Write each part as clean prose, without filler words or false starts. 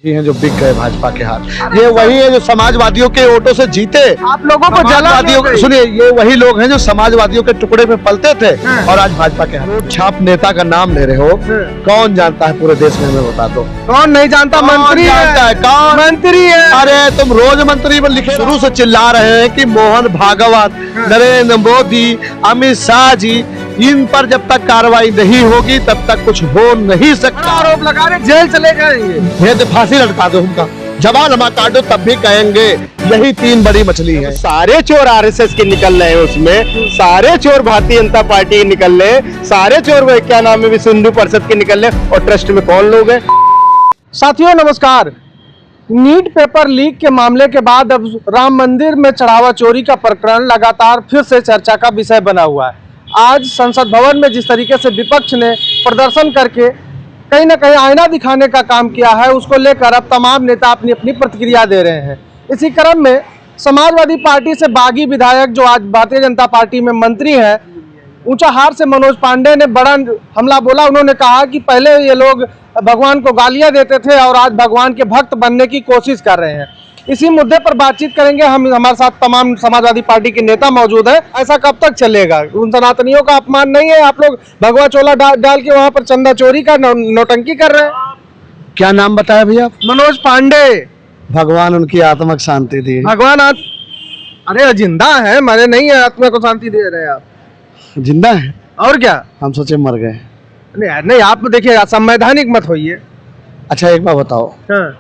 ये हैं जो बिक गए भाजपा के हाथ। ये वही है जो समाजवादियों के वोटों से जीते। आप लोगों को समाजवादियों को सुनिए, ये वही लोग हैं जो समाजवादियों के टुकड़े में पलते थे और आज भाजपा के हाथ। छाप नेता का नाम ले रहे हो, कौन जानता है पूरे देश में? हमें बता दो, कौन नहीं जानता? मंत्री जानता है? कौन मंत्री है? अरे तुम रोज मंत्री में लिखे शुरू से चिल्ला रहे हैं कि मोहन भागवत, नरेंद्र मोदी, अमित शाह जी, इन पर जब तक कार्रवाई नहीं होगी तब तक कुछ हो नहीं सकता। आरोप लगा रहे, जेल चले जाएंगे। ये तो फांसी लटका दो उनका, जवान हमा काटो तब भी कहेंगे यही तीन बड़ी मछली है। सारे चोर आरएसएस के निकल रहे हैं, उसमें सारे चोर भारतीय जनता पार्टी के निकल रहे हैं, सारे चोर वो क्या नाम है विश्व हिंदू परिषद के निकल रहे हैं, और ट्रस्ट में कौन लोग हैं? साथियों नमस्कार। नीट पेपर लीक के मामले के बाद अब राम मंदिर में चढ़ावा चोरी का प्रकरण लगातार फिर से चर्चा का विषय बना हुआ है। आज संसद भवन में जिस तरीके से विपक्ष ने प्रदर्शन करके कहीं ना कहीं आईना दिखाने का काम किया है, उसको लेकर अब तमाम नेता अपनी अपनी प्रतिक्रिया दे रहे हैं। इसी क्रम में समाजवादी पार्टी से बागी विधायक जो आज भारतीय जनता पार्टी में मंत्री हैं, ऊंचाहार से मनोज पांडे ने बड़ा हमला बोला। उन्होंने कहा कि पहले ये लोग भगवान को गालियां देते थे और आज भगवान के भक्त बनने की कोशिश कर रहे हैं। इसी मुद्दे पर बातचीत करेंगे हम। हमारे साथ तमाम समाजवादी पार्टी के नेता मौजूद हैं। ऐसा कब तक चलेगा? उन सनातनियों का अपमान नहीं है? आप लोग भगवा चोला डाल के वहां पर चंदा चोरी का नौटंकी कर रहे हैं। क्या नाम बताया भैया? मनोज पांडे। भगवान उनकी आत्मा को शांति दी। भगवान अरे जिंदा है, मरे नहीं है, आत्मा को शांति दे रहे हैं आप। जिंदा है और क्या? हम सोचे मर गए। नहीं आप देखिए, संवैधानिक मत होइए। अच्छा एक बात बताओ, हाँ।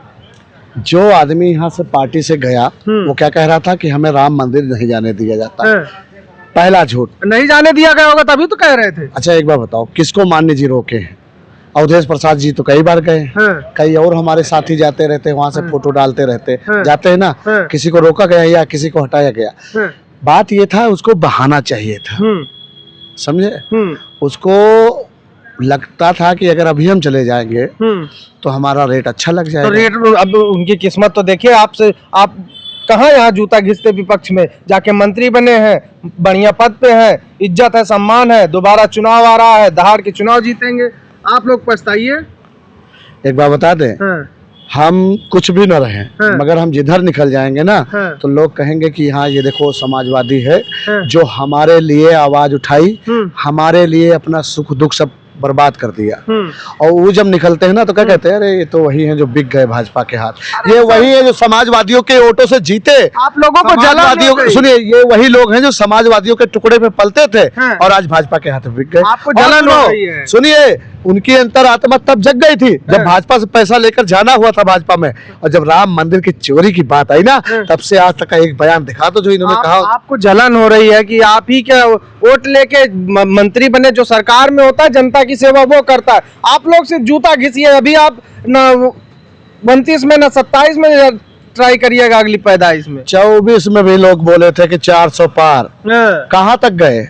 जो आदमी यहाँ से पार्टी से गया वो क्या कह रहा था कि हमें राम मंदिर नहीं जाने दिया जाता। हाँ। पहला झूठ। नहीं जाने दिया गया होगा तभी तो कह रहे थे। अच्छा एक बात बताओ, किसको मान्य जी रोके हैं? अवधेश प्रसाद जी तो कई बार गए। हाँ। कई और हमारे साथी जाते रहते, वहाँ से फोटो डालते रहते। हाँ। जाते हैं ना। हाँ। किसी को रोका गया या किसी को हटाया गया? हाँ। बात ये था, उसको बहाना चाहिए था, समझे? उसको लगता था कि अगर अभी हम चले जाएंगे तो हमारा रेट अच्छा लग जाएगा। तो रेट अब उनकी किस्मत तो देखिए। आपसे आप कहाँ यहाँ जूता घिसते विपक्ष में जाके मंत्री बने हैं, बढ़िया पद पे हैं, इज्जत है, सम्मान है, दोबारा चुनाव आ रहा है, दहाड़ के चुनाव जीतेंगे, आप लोग पछताइए। एक बात बता दें, हाँ। हम कुछ भी न रहे, हाँ। मगर हम जिधर निकल जाएंगे ना, हाँ। तो लोग कहेंगे कि हाँ ये देखो समाजवादी है, हाँ। जो हमारे लिए आवाज उठाई, हमारे लिए अपना सुख दुख सब बर्बाद कर दिया। और वो जब निकलते हैं ना तो क्या कहते हैं, अरे ये तो वही है जो बिक गए भाजपा के हाथ। ये वही है जो समाजवादियों के वोटों से जीते। आप लोगों को समाजवादियों को सुनिए, ये वही लोग हैं जो समाजवादियों के टुकड़े में पलते थे हाँ। और आज भाजपा के हाथ बिक गए। आपको जलन हो रही है। सुनिए, उनकी अंतरात्मा तब जग गई थी जब भाजपा से पैसा लेकर जाना हुआ था भाजपा में, और जब राम मंदिर की चोरी की बात आई ना, तब से आज तक का एक बयान दिखा दो जो इन्होंने कहा। आपको जलन हो रही है कि आप ही क्या वोट लेके मंत्री बने? जो सरकार में होता है जनता की सेवा वो करता है। आप लोग सिर्फ जूता घिसिए। अभी आप न 29 में न 27 में ट्राई करिएगा अगली पैदाइश में। 24 में भी लोग बोले थे कि 400 पार, कहाँ तक गए?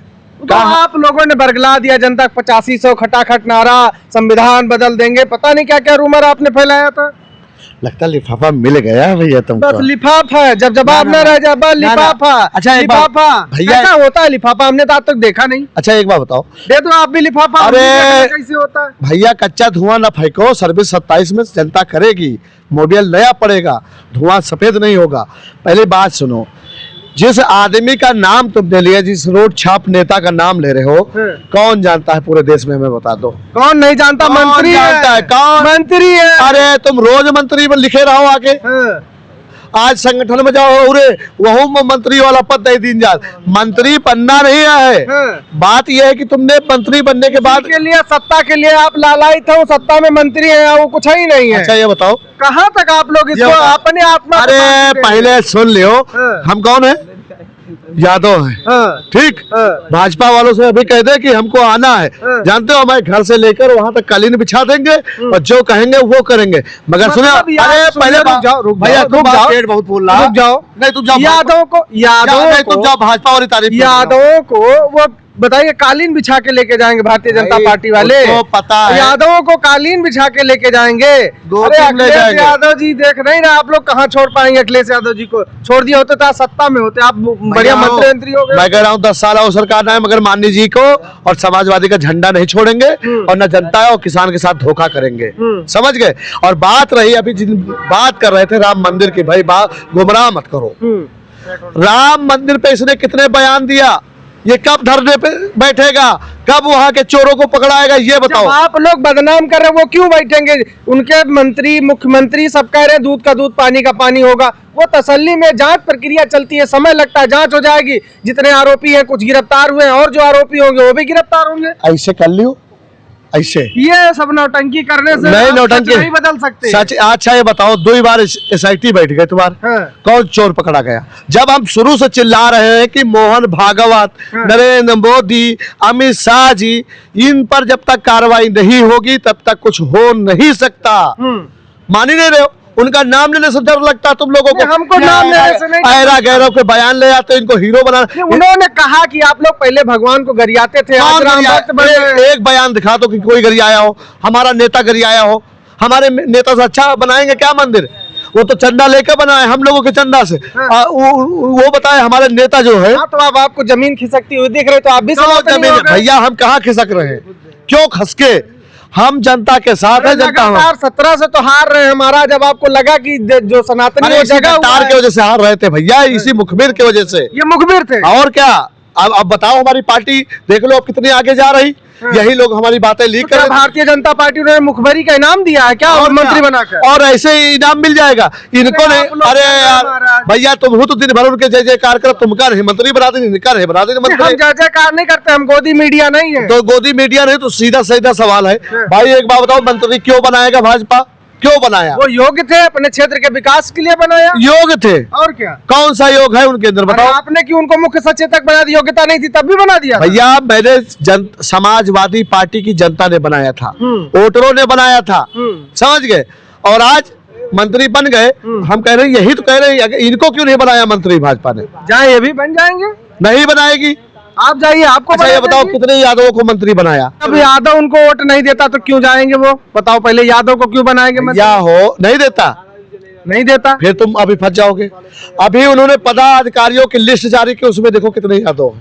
तो आप लोगों ने बरगला दिया जनता को। 8500 खटाखट नारा, संविधान बदल देंगे, पता नहीं क्या क्या रूमर आपने फैलाया था। लगता लिफाफा मिल गया भैया तुमको। बस लिफाफा है, जब जवाब न रह जाए बस लिफाफा। अच्छा एक बात भैया, कैसा होता है लिफाफा? हमने तो आज तक देखा नहीं। अच्छा एक बात बताओ, दे दो आप भी लिफाफा। अरे कैसे होता है भैया? कच्चा धुआं न फेंको, सर्विस 27 में जनता करेगी, मॉडल नया पड़ेगा, धुआं सफेद नहीं होगा। पहली बात सुनो, जिस आदमी का नाम तुमने लिया, जिस रोड छाप नेता का नाम ले रहे हो, कौन जानता है पूरे देश में? हमें बता दो, कौन नहीं जानता? मंत्री जानता है? कौन मंत्री है? अरे तुम रोज मंत्री में लिखे रहो आगे। आज संगठन में जाओ, उरे वह मंत्री वाला पद नहीं दिन जात, मंत्री बनना नहीं है। बात यह है कि तुमने मंत्री बनने के बाद के लिए, सत्ता के लिए आप लालायित हो, सत्ता में मंत्री हैं, वो कुछ ही नहीं है। अच्छा ये बताओ, कहाँ तक आप लोग इसको अपने आत्मा? अरे पहले सुन लियो, हम कौन है? यादव है, ठीक। भाजपा वालों से अभी कह दे कि हमको आना है, जानते हो हमारे घर से लेकर वहाँ तक कालीन बिछा देंगे और जो कहेंगे वो करेंगे। मगर सुनो, अरे पहले भैया तुम पेट बहुत बोल रहा, रुक जाओ। नहीं तुम जाओ, यादव को, तुम जाओ भाजपा वाली तारीफ। यादवों को वो बताइए, कालीन बिछा के लेके जाएंगे भारतीय जनता पार्टी वाले? उनको पता है, यादवों को कालीन बिछा के लेके जाएंगे। अरे अखिलेश यादव जी देख नहीं रहे, आप लोग कहाँ छोड़ पाएंगे अखिलेश यादव जी को? छोड़ दिया होते तो सत्ता में होते, आप बढ़िया मंत्री हो गए। मैं कह रहा हूँ 10 साल और सरकार है, मगर माननीय जी को और समाजवादी का झंडा नहीं छोड़ेंगे और न जनता और किसान के साथ धोखा करेंगे, समझ गए। और बात रही अभी जिन बात कर रहे थे राम मंदिर की, भाई बात गुमराह मत करो। राम मंदिर पे इसने कितने बयान दिया, ये कब धरने पे बैठेगा, कब वहां के चोरों को पकड़ाएगा, ये बताओ। आप लोग बदनाम कर रहे हैं, वो क्यों बैठेंगे? उनके मंत्री मुख्यमंत्री सब कह रहे हैं दूध का दूध पानी का पानी होगा। वो तसल्ली में जांच प्रक्रिया चलती है, समय लगता है, जांच हो जाएगी। जितने आरोपी हैं कुछ गिरफ्तार हुए हैं, और जो आरोपी होंगे वो भी गिरफ्तार होंगे। ऐसे कर लियो, ऐसे ये सब नौटंकी करने से नहीं, नौटंकी नहीं बदल सकते सच। अच्छा ये बताओ, 2 बार SIT बैठ गए तुम्हारे, हाँ। कौन चोर पकड़ा गया? जब हम शुरू से चिल्ला रहे हैं कि मोहन भागवत, हाँ। नरेंद्र मोदी, अमित शाह जी, इन पर जब तक कार्रवाई नहीं होगी तब तक कुछ हो नहीं सकता। मान ही नहीं रहे हो, उनका नाम लेने से डर लगता तुम लोगों को। हमको नाम लेने से नहीं, ऐरा गैरव के बयान ले आते, इनको हीरो बना। उन्होंने कहा कि आप लोग पहले भगवान को गरियाते थे, आज राम भक्त बन गए। एक बयान दिखा दो कि कोई गरियाया हो, हमारा नेता गरियाया हो। हमारे नेता से अच्छा बनाएंगे क्या मंदिर? वो तो चंदा लेकर बनाए, हम लोगों के चंदा से। हाँ। वो बताए हमारे नेता जो है। हाँ, तो अब आपको जमीन खिसकती हुई दिख रही, तो आप भी जमीन भैया हम कहाँ खिसक रहे हैं, क्यों खसके? हम जनता के साथ है, जनता 17 से तो हार रहे हैं हमारा। जब आपको लगा कि जो सनातनी वो जगह तार की वजह से हार रहे थे भैया, इसी मुखबिर की वजह से। ये मुखबिर थे और क्या? अब बताओ, हमारी पार्टी देख लो अब कितनी आगे जा रही। यही लोग हमारी बातें लीक कर। भारतीय जनता पार्टी ने मुखबरी का इनाम दिया है क्या मंत्री बनाकर? और ऐसे ही इनाम मिल जाएगा इनको नहीं। अरे यार भैया, तुम हो तो दिन भर उनके जय जयकार कर, तुमका नहीं मंत्री बना देंगे, इनका नहीं बना देंगे मंत्री। हम जय जयकार नहीं करते, हम गोदी मीडिया नहीं है। तो गोदी मीडिया नहीं तो सीधा सीधा सवाल है भाई, एक बात बताओ, मंत्री क्यों बनाएगा भाजपा? क्यों बनाया? वो योग्य थे, अपने क्षेत्र के विकास के लिए बनाया। योग्य थे, और क्या? कौन सा योग है उनके अंदर बताओ? आपने क्यों उनको मुख्य सचेतक बना दिया? योग्यता नहीं थी तब भी बना दिया भैया। मैंने समाजवादी पार्टी की जनता ने बनाया था, वोटरों ने बनाया था, समझ गए। और आज मंत्री बन गए। हम कह रहे हैं, यही तो कह रहे हैं, इनको क्यों नहीं बनाया मंत्री भाजपा ने? जाए ये भी बन जाएंगे। नहीं बनाएगी, आप जाइए, आपको अच्छा ये बताओ कितने यादवों को मंत्री बनाया? अब यादव उनको वोट नहीं देता तो क्यों जाएंगे वो? बताओ पहले, यादव को क्यों बनाएंगे? या हो नहीं देता, नहीं देता, फिर तुम अभी फंस जाओगे। अभी उन्होंने पदाधिकारियों की लिस्ट जारी की, उसमें देखो कितने यादव।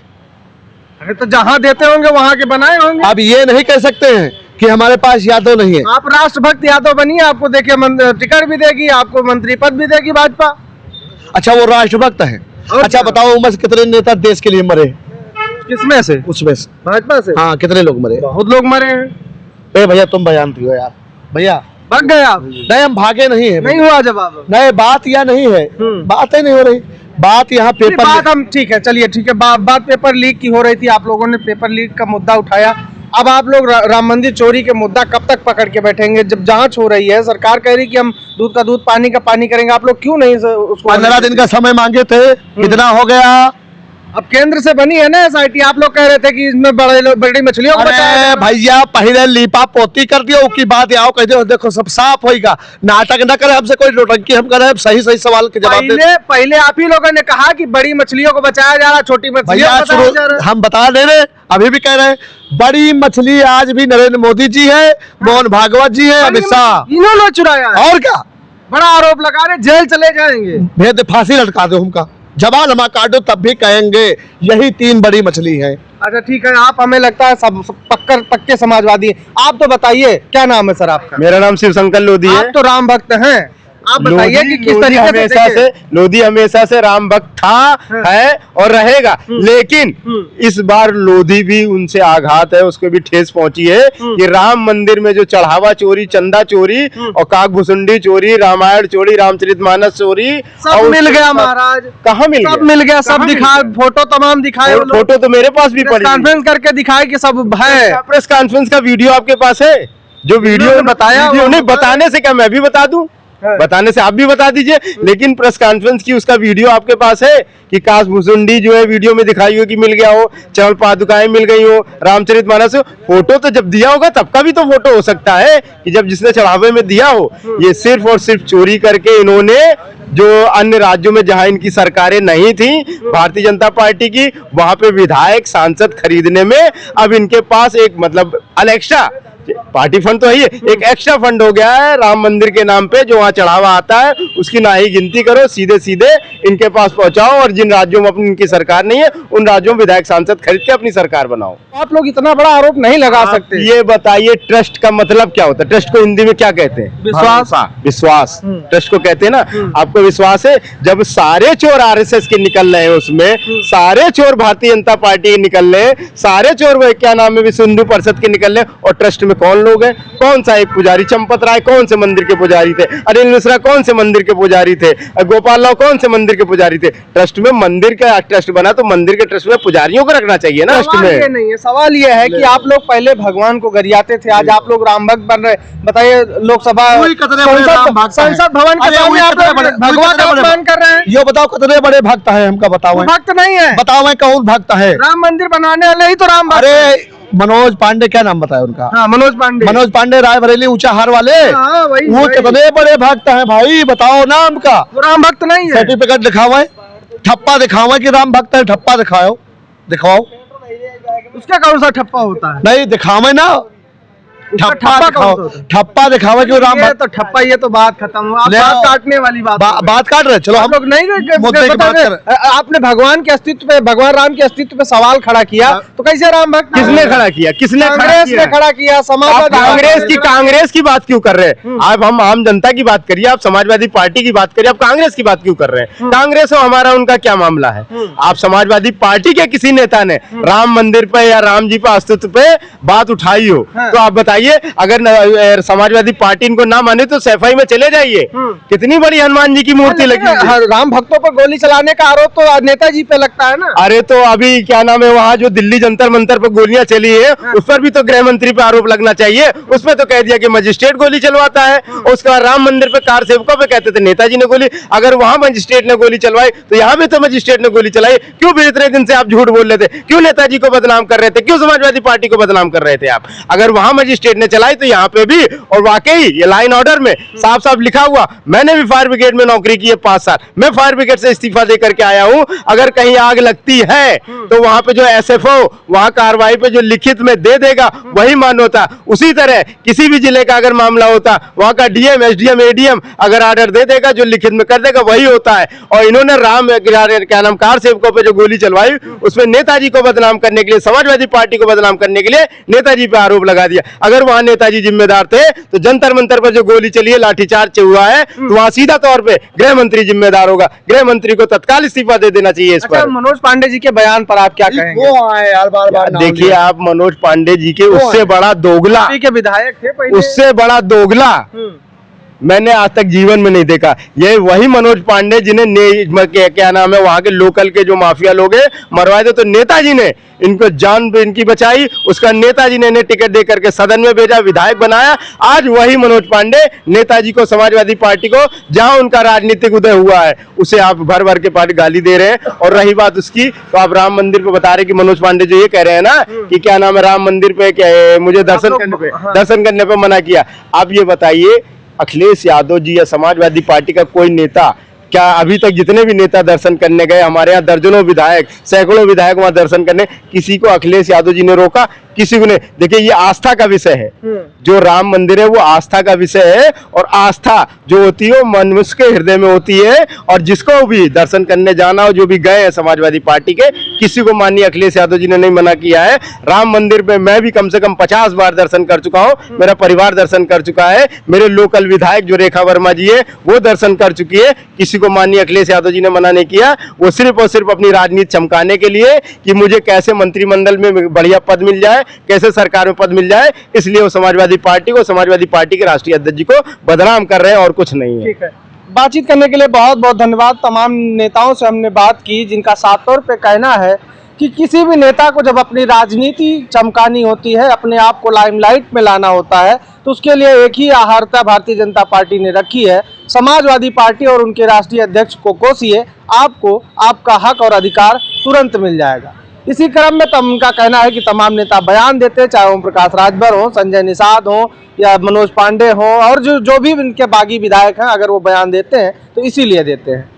अरे तो जहाँ देते होंगे वहाँ के बनाए होंगे। अब ये नहीं कह सकते हैं कि हमारे पास यादव नहीं है। आप राष्ट्रभक्त यादव बनिए, आपको देखिए टिकट भी देगी, आपको मंत्री पद भी देगी भाजपा। अच्छा वो राष्ट्रभक्त है। अच्छा बताओ, उनमें से कितने नेता देश के लिए मरे? किसमें से? उसमें से, भाजपा से। हाँ, कितने लोग मरे? बहुत लोग मरे हैं। भैया तुम बयान दियो यार, भैया भाग गए आप? नहीं, हम भागे नहीं है। नहीं हुआ जवाब? नहीं, बात या नहीं है, बात ही नहीं हो रही। बात यहाँ पेपर बात हम ठीक है, चलिए ठीक है, बात पेपर लीक की हो रही थी, आप लोगों ने पेपर लीक का मुद्दा उठाया। अब आप लोग राम मंदिर चोरी के मुद्दा कब तक पकड़ के बैठेंगे? जब जांच हो रही है, सरकार कह रही कि हम दूध का दूध पानी का पानी करेंगे, आप लोग क्यों नहीं उसको? 15 दिन का समय मांगे थे, कितना हो गया? अब केंद्र से बनी है ना SIT, आप लोग कह रहे थे कि इसमें बड़ी मछलियों को बचाया जाएगा। भैया पहले लीपा पोती कर दिया, उसकी बात आओ कह दो, देखो सब साफ होगा। नाटक न करे हमसे कोई नौटंकी, हम करे सही सही सवाल के जवाब दे। पहले आप ही लोगों ने कहा कि बड़ी मछलियों को बचाया जा रहा, छोटी मछलियों को बचाया जा रहा। हम बता दे रहे, अभी भी कह रहे हैं, बड़ी मछली आज भी नरेंद्र मोदी जी है, मोहन भागवत जी है, अमित शाह, इन्होंने चुराया। और क्या बड़ा आरोप लगा रहे, जेल चले जाएंगे। भेद फांसी लटका दो हमका, जवान हमा काटो तब भी कहेंगे यही 3 बड़ी मछली है। अच्छा ठीक है, आप हमें लगता है सब पक्के समाजवादी। आप तो बताइए, क्या नाम है सर आपका? मेरा नाम शिवशंकर लोधी है। आप तो राम भक्त हैं, आप बताइए कि किस तरीके से लोधी हमेशा से राम भक्त था, है और रहेगा। लेकिन इस बार लोधी भी उनसे आघात है, उसको भी ठेस पहुंची है कि राम मंदिर में जो चढ़ावा चोरी, चंदा चोरी और काकभुसुंडी चोरी, रामायण चोरी, रामचरितमानस चोरी, सब मिल गया महाराज। कहाँ मिल गया? सब मिल गया, सब दिखाए, फोटो तमाम दिखाए। फोटो तो मेरे पास भी पड़ी, कॉन्फ्रेंस करके दिखाए कि सब है। प्रेस कॉन्फ्रेंस का वीडियो आपके पास है? जो वीडियो बताया, नहीं बताने से क्या मैं भी बता दूं? बताने से आप भी बता दीजिए, लेकिन प्रेस कॉन्फ्रेंस की उसका वीडियो आपके पास है कि काकभुसुंडी जो है वीडियो में दिखाई हो कि मिल गया हो, चरण पादुकाएं मिल गई हो, रामचरितमानस हो। फोटो तो जब दिया होगा तब का भी तो फोटो हो सकता है कि जब जिसने चढ़ावे में दिया हो। ये सिर्फ और सिर्फ चोरी करके इन्होंने जो अन्य राज्यों में जहां इनकी सरकारें नहीं थी भारतीय जनता पार्टी की, वहां पे विधायक सांसद खरीदने में अब इनके पास एक मतलब अलेक्सा पार्टी फंड तो है, एक एक्स्ट्रा फंड हो गया है राम मंदिर के नाम पे। जो वहाँ चढ़ावा आता है उसकी ना ही गिनती करो, सीधे सीधे इनके पास पहुंचाओ, और जिन राज्यों में अपनी इनकी सरकार नहीं है उन राज्यों में विधायक सांसद खरीद के अपनी सरकार बनाओ। आप लोग इतना बड़ा आरोप नहीं लगा सकते। ये बताइए ट्रस्ट का मतलब क्या होता है? ट्रस्ट को हिंदी में क्या कहते हैं? विश्वास। विश्वास ट्रस्ट को कहते हैं ना। आपको विश्वास है? जब सारे चोर आरएसएस के निकल रहे हैं, उसमें सारे चोर भारतीय जनता पार्टी के निकल रहे हैं, सारे चोर वो क्या नाम है विश्व हिंदू परिषद के निकल रहे हैं, और ट्रस्ट में कौन लोग हैं? कौन सा एक पुजारी? चंपत राय कौन से मंदिर के पुजारी थे? अनिल मिश्रा कौन से मंदिर के पुजारी थे? गोपाल राव कौन से मंदिर के पुजारी थे? ट्रस्ट में मंदिर का ट्रस्ट बना तो मंदिर के ट्रस्ट में पुजारियों को रखना चाहिए ना ट्रस्ट में। ये नहीं है, सवाल ये है कि आप लोग पहले भगवान को गरियाते थे, आज आप लोग राम भक्त बन रहे। बताइए, लोकसभा संसद भवन के सामने आप लोग भगवान का अपमान कर रहे हैं। ये बताओ कितने बड़े भक्त है, हमका बताओ। भक्त नहीं है, बताओ कौन भक्त है? राम मंदिर बनाने वाले ही तो राम भक्त। अरे मनोज पांडे, क्या नाम बताया उनका? हाँ, मनोज पांडे रायबरेली ऊंचा हार वाले। हाँ, वो कितने बड़े भक्त हैं भाई, बताओ नाम का। वो राम भक्त नहीं है। सर्टिफिकेट दिखाओ, ठप्पा दिखाओ कि राम भक्त है, ठप्पा दिखाओ, दिखाओ। उसका कौन सा ठप्पा होता है? नहीं दिखाओ ना, ठप्पा दिखाओ, ठप्पा दिखाओ कि राम भक्त। तो ठप्पा, ये तो बात खत्म हुआ। आप बात काटने वाली बात काट रहे। चलो हम लोग नहीं मुद्दे की बात कर। आपने भगवान के अस्तित्व पे, भगवान राम के अस्तित्व पे सवाल खड़ा किया, तो कैसे राम भक्त? किसने खड़ा किया? किसने? कांग्रेस ने खड़ा किया। समाजवादी कांग्रेस की बात क्यों कर रहे हैं आप? हम आम जनता की बात करिए, आप समाजवादी पार्टी की बात करिए, आप कांग्रेस की बात क्यों कर रहे हैं? कांग्रेस और हमारा उनका क्या मामला है? आप समाजवादी पार्टी के किसी नेता ने राम मंदिर पे या राम जी पे अस्तित्व पे बात उठाई हो तो आप बताइए। अगर समाजवादी पार्टी इनको ना माने तो सफाई में चले जाइए। कितनी बड़ी हनुमान जी की मूर्ति लगी है। राम भक्तों पर गोली चलाने का आरोप तो नेताजी पे लगता है ना। अरे तो अभी क्या नाम है, वहाँ जो दिल्ली जंतर मंतर पर गोलियां चली है उस पर भी तो गृह मंत्री पे आरोप लगना चाहिए। उसमें तो कह दिया कि मजिस्ट्रेट गोली चलवाता है, उसका राम मंदिर पे कार सेवकों पे कहते थे नेताजी ने गोली। अगर वहाँ मजिस्ट्रेट ने गोली चलवाई तो यहाँ भी तो मजिस्ट्रेट ने गोली चलाई। क्यों भी इतने दिन से आप झूठ बोल रहे थे? क्यों नेताजी को बदनाम कर रहे थे? क्यों समाजवादी पार्टी को बदनाम कर रहे थे आप? अगर वहाँ मजिस्ट्रेट ने चलाई तो यहाँ पे भी। और वाकई ये लाइन ऑर्डर में साफ साफ लिखा हुआ, मैंने भी फायर ब्रिगेड में नौकरी की है 5 साल, मैं फायर ब्रिगेड से इस्तीफा दे करके आया हूं। अगर कहीं आग लगती है तो वहां पे जो एसएफओ वहां कार्रवाई पे जो लिखित में दे देगा वही मान्य होता। उसी तरह किसी भी जिले का अगर मामला होता, वहां का डीएम, एसडीएम, एडीएम अगर ऑर्डर दे देगा, जो लिखित में कर देगा वही होता है। और इन्होंने राम क्या नाम कार सेवकों पे जो गोली चलवाई उसमें नेताजी को बदनाम करने के लिए, समाजवादी पार्टी को बदनाम करने के लिए नेताजी पे आरोप लगा दिया। अगर वहां नेताजी जिम्मेदार थे तो जंतर मंतर पर जो गोली चली है, लाठीचार्ज हुआ है, तो वहां सीधा तौर पे गृह मंत्री जिम्मेदार होगा। गृह मंत्री को तत्काल इस्तीफा दे देना चाहिए इस पर। मनोज पांडे जी के बयान पर आप क्या कहेंगे? वो आए यार बार-बार देखिए, आप मनोज पांडे जी के उससे बड़ा दोगला के विधायक थे पहले, उससे बड़ा दोगला मैंने आज तक जीवन में नहीं देखा। ये वही मनोज पांडे जिन्हें क्या नाम है वहां के लोकल के जो माफिया लोग हैं मरवाए थे, तो नेताजी ने इनको जान इनकी बचाई, उसका नेताजी ने इन्हें टिकट दे करके सदन में भेजा, विधायक बनाया। आज वही मनोज पांडे नेताजी को, समाजवादी पार्टी को, जहां उनका राजनीतिक उदय हुआ है उसे आप भर भर के पार्टी गाली दे रहे हैं। और रही बात उसकी, तो आप राम मंदिर पे बता रहे कि मनोज पांडे जो ये कह रहे हैं ना कि क्या नाम है राम मंदिर पे क्या मुझे दर्शन करने पे मना किया। आप ये बताइए, अखिलेश यादव जी या समाजवादी पार्टी का कोई नेता, क्या अभी तक जितने भी नेता दर्शन करने गए, हमारे यहाँ दर्जनों विधायक, सैकड़ों विधायक वहां दर्शन करने, किसी को अखिलेश यादव जी ने रोका? किसी को नहीं। देखिए, ये आस्था का विषय है। जो राम मंदिर है वो आस्था का विषय है, और आस्था जो होती है वो मनुष्य के हृदय में होती है। और जिसको भी दर्शन करने जाना हो, जो भी गए हैं समाजवादी पार्टी के, किसी को माननीय अखिलेश यादव जी ने नहीं मना किया है। राम मंदिर पे मैं भी कम से कम 50 बार दर्शन कर चुका हूँ, मेरा परिवार दर्शन कर चुका है, मेरे लोकल विधायक जो रेखा वर्मा जी है वो दर्शन कर चुकी है। किसी को माननीय अखिलेश यादव जी ने मना नहीं किया। वो सिर्फ और सिर्फ अपनी राजनीति चमकाने के लिए कि मुझे कैसे मंत्रिमंडल में बढ़िया पद मिल जाए, कैसे सरकार में पद मिल जाए, इसलिए वो समाजवादी पार्टी को, समाजवादी पार्टी के राष्ट्रीय अध्यक्ष जी को बदनाम कर रहे हैं, और कुछ नहीं है। ठीक है, बातचीत करने के लिए बहुत बहुत धन्यवाद। तमाम नेताओं से हमने बात की जिनका साफ तौर पे कहना है कि किसी भी नेता को जब अपनी राजनीति चमकानी होती है, अपने आप को लाइमलाइट में लाना होता है, तो उसके लिए एक ही आहारता भारतीय जनता पार्टी ने रखी है, समाजवादी पार्टी और उनके राष्ट्रीय अध्यक्ष को कोसिए, आपको आपका हक और अधिकार तुरंत मिल जाएगा। इसी क्रम में उनका कहना है कि तमाम नेता बयान देते हैं, चाहे ओम प्रकाश राजभर हो, संजय निषाद हो या मनोज पांडे हो, और जो भी इनके बागी विधायक हैं, अगर वो बयान देते हैं तो इसीलिए देते हैं।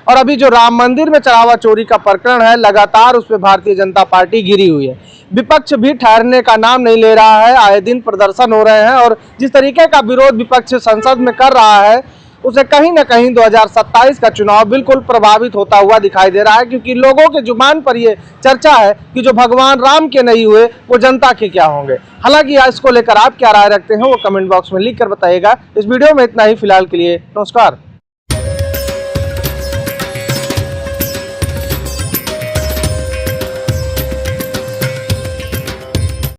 और अभी जो राम मंदिर में चढ़ावा चोरी का प्रकरण है, लगातार उस पर भारतीय जनता पार्टी गिरी हुई है। विपक्ष भी ठहरने का नाम नहीं ले रहा है, आए दिन प्रदर्शन हो रहे हैं, और जिस तरीके का विरोध विपक्ष संसद में कर रहा है उसे कहीं ना कहीं 2027 का चुनाव बिल्कुल प्रभावित होता हुआ दिखाई दे रहा है, क्योंकि लोगों के जुबान पर ये चर्चा है कि जो भगवान राम के नहीं हुए वो जनता के क्या होंगे। हालांकि इसको लेकर आप क्या राय रखते हैं वो कमेंट बॉक्स में लिख कर बताइएगा। इस वीडियो में इतना ही, फिलहाल के लिए नमस्कार।